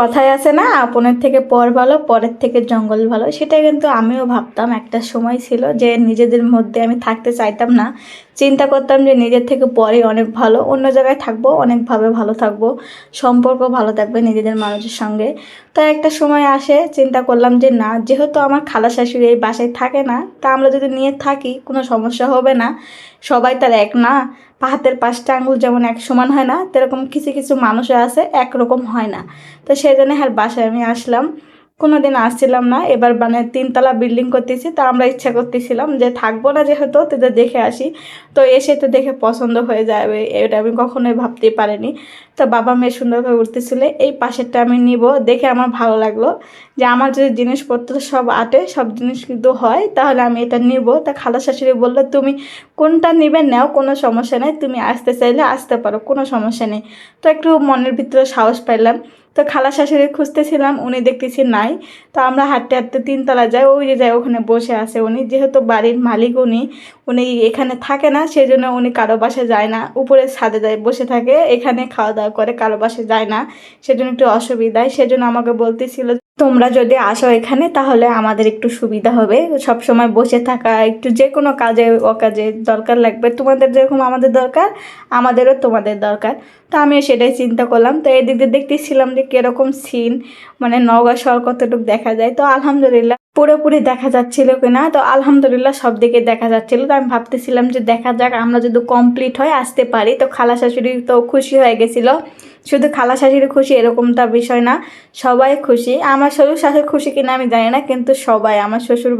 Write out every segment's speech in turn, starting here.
কথায় আছে না, আপনের থেকে পর ভালো, পরের থেকে জঙ্গল ভালো। সেটা কিন্তু আমিও ভাবতাম। একটা সময় ছিল যে নিজেদের মধ্যে আমি থাকতে চাইতাম না, চিন্তা করতাম যে নিজের থেকে পরে অনেক ভালো, অন্য জায়গায় থাকবো, অনেকভাবে ভালো থাকবো, সম্পর্ক ভালো থাকবে নিজেদের মানুষের সঙ্গে। তো একটা সময় আসে, চিন্তা করলাম যে না, যেহেতু আমার খালা শাশুড়ি এই বাসায় থাকে না, তা আমরা যদি নিয়ে থাকি কোনো সমস্যা হবে না। সবাই তার এক না, হাতের পাঁচটা আঙুল যেমন এক সমান হয় না, সেরকম কিছু কিছু মানুষও আছে একরকম হয় না। তো সেই জন্য হ্যাঁ বাসায় আমি আসলাম। কোনো দিন আসছিলাম না, এবার মানে 3 তলা বিল্ডিং করতেছি, তো আমরা ইচ্ছা করতেছিলাম যে থাকবো না যেহেতু, তোদের দেখে আসি। তো এসে তো দেখে পছন্দ হয়ে যাবে, এটা আমি কখনোই ভাবতেই পারিনি। তো বাবা মেয়ে সুন্দরভাবে উঠতেছিল, এই পাশেরটা আমি নিব, দেখে আমার ভালো লাগলো যে আমার যদি জিনিসপত্র সব আটে, সব জিনিস কিন্তু হয়, তাহলে আমি এটা নিব। তা খালা শাশুড়ি বললো তুমি কোনটা নিবে নাও, কোনো সমস্যা নেই, তুমি আসতে চাইলে আসতে পারো, কোনো সমস্যা নেই। তো একটু মনের ভিতরে সাহস পাইলাম। তো খালা শাশুড়ি খুঁজতেছিলাম, উনি দেখতেছি নাই। তো আমরা হাঁটতে হাঁটতে 3 তলা যাই, ওই যে যাই, ওখানে বসে আছে উনি, যেহেতু বাড়ির মালিক উনি, উনি এখানে থাকে না, সেই জন্য উনি কারো বাসায় যায় না, উপরে ছাদে যায় বসে থাকে, এখানে খাওয়া দাওয়া করে, কারো বাসায় যায় না। সেজন্য একটু অসুবিধায়, সেজন্য আমাকে বলতেছিল তোমরা যদি আসো এখানে তাহলে আমাদের একটু সুবিধা হবে, সব সময় বসে থাকা, একটু যে কোনো কাজে অকাজে দরকার লাগবে, তোমাদের যেরকম আমাদের দরকার, আমাদেরও তোমাদের দরকার। তো আমিও সেটাই চিন্তা করলাম। তো এদিক দিয়ে দেখতেছিলাম যে কীরকম সিন, মানে নওগাঁ শহর কতটুকু দেখা যায়। তো আলহামদুলিল্লাহ পুরোপুরি দেখা যাচ্ছিল কিনা, তো আলহামদুলিল্লাহ সব দিকে দেখা যাচ্ছিল। তো আমি ভাবতেছিলাম যে দেখা যাক, আমরা যদি কমপ্লিট হয় আসতে পারি। তো খালা শাশুড়ি তো খুশি হয়ে গেছিলো। শুধু খালা শাশুড়ি খুশি এরকমটা বিষয় না, সবাই খুশি। আমার শ্বশুর শাশুড়ি খুশি কিনা আমি জানি না, কিন্তু সবাই, আমার শ্বশুর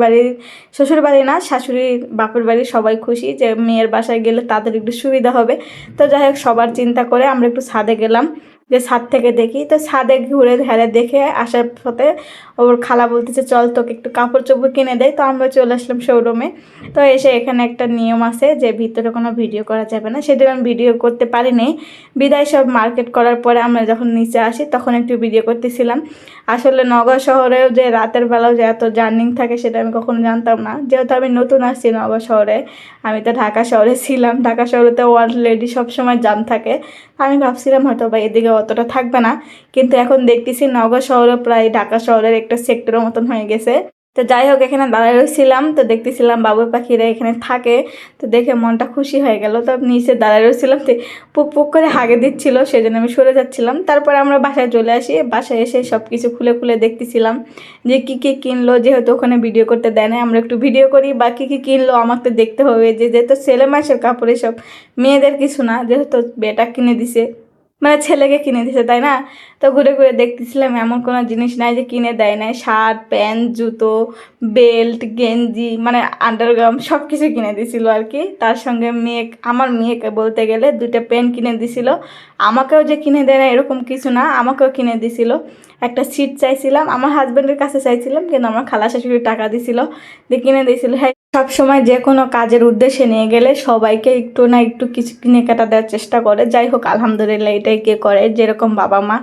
বাড়ি না, শাশুড়ির বাপের বাড়ি সবাই খুশি যে মেয়ের বাসায় গেলে তাদের একটু সুবিধা হবে। তো যাই হোক, সবার চিন্তা করে আমরা একটু ছাদে গেলাম, যে ছাদ থেকে দেখি। তো ছাদে ঘুরে ধারে দেখে আসার পথে ওর খালা বলতেছে চল তোকে একটু কাপড় চোপড় কিনে দেয়। তো আমরা চলে আসলাম শোরুমে। তো এসে এখানে একটা নিয়ম আছে যে ভিতরে কোনো ভিডিও করা যাবে না, সেদিন আমি ভিডিও করতে পারিনি। বিদায় সব মার্কেট করার পরে আমরা যখন নিচে আসি তখন একটু ভিডিও করতেছিলাম। আসলে নগর শহরেও যে রাতের বেলাও যে এত জার্নিং থাকে সেটা আমি কখনো জানতাম না, যেহেতু আমি নতুন আসছি নগর শহরে। আমি তো ঢাকা শহরে ছিলাম, ঢাকা শহরে তো অলরেডি সবসময় জ্যাম থাকে। আমি ভাবছিলাম হয়তো বা এদিকে অতটা থাকবে না, কিন্তু এখন দেখতেছি নগর শহরে প্রায় ঢাকা শহরের একটা সেক্টরের মতন হয়ে গেছে। তো যাই হোক, এখানে দাঁড়ায় রয়েছিলাম, তো দেখতেছিলাম বাবুই পাখিরা এখানে থাকে। তো দেখে মনটা খুশি হয়ে গেল। তো নিচে দাঁড়ায় রয়েছিলাম, তো পুক পুক করে হাগে দিচ্ছিল, সেজন্য আমি সরে যাচ্ছিলাম। তারপরে আমরা বাসায় চলে আসি, বাসায় এসে সব কিছু খুলে খুলে দেখতেছিলাম যে কী কী কিনলো, যেহেতু ওখানে ভিডিও করতে দেয় না, আমরা একটু ভিডিও করি, বা কী কী কিনলো আমাকে তো দেখতে হবে, যে যেহেতু ছেলে মানুষের কাপড় এসব, মেয়েদের কিছু না, যেহেতু বেটা কিনে দিছে, মানে ছেলেকে কিনে দিছে, তাই না? তো ঘুরে ঘুরে দেখতেছিলাম, এমন কোনো জিনিস নাই যে কিনে দেয় নাই। শার্ট প্যান্ট জুতো বেল্ট গেঞ্জি মানে আন্ডারগ্রাউন্ড সব কিছু কিনে দিছিল আর কি। তার সঙ্গে আমার মেয়েকে বলতে গেলে 2টা পেন কিনে দিছিল। আমাকেও যে কিনে দেয় না এরকম কিছু না, আমাকেও কিনে দিছিল। একটা সিট চাইছিলাম, আমার হাজব্যান্ডের কাছে চাইছিলাম, কিন্তু আমার খালা শাশুড়ি টাকা দিছিল, দিয়ে কিনে দিয়েছিল। হ্যাঁ, সব সময় যে কোনো কাজের উদ্দেশ্যে নিয়ে গেলে সবাইকে একটু না একটু কিছু কিনে কাটা দেওয়ার চেষ্টা করে। যাই হোক, আলহামদুলিল্লাহ এটাই কে করে, যেরকম বাবা মা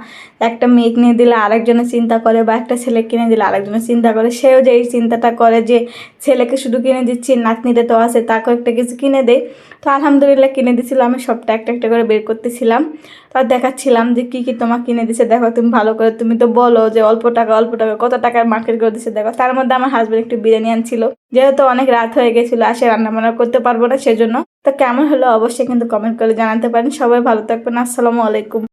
একটা মেয়ে কিনে দিলে আরেকজনের চিন্তা করে, বা একটা ছেলে কিনে দিলে আরেকজনের চিন্তা করে, সেও যে এই চিন্তাটা করে যে ছেলেকে শুধু কিনে দিচ্ছি, নাতনিতে তো আছে, তাকেও একটা কিছু কিনে দেয়। তো আলহামদুলিল্লাহ কিনে দিছিল, আমি সবটা একটা একটা করে বের করতেছিলাম। তো দেখাচ্ছিলাম যে কী কী তোমার কিনে দিছে, দেখো তুমি ভালো করে, তুমি তো বলো যে অল্প টাকা অল্প টাকা, কত টাকার মার্কেট করে দিছে দেখো। তার মধ্যে আমার হাজব্যান্ড একটু বিরিয়ানি আনছিল, যেহেতু অনেক রাত হয়ে গেছিলো, আসে রান্না বান্না করতে পারবো না সেজন্য। তো কেমন হলো অবশ্যই কিন্তু কমেন্ট করে জানাতে পারেন। সবাই ভালো থাকবেন, আসসালামু আলাইকুম।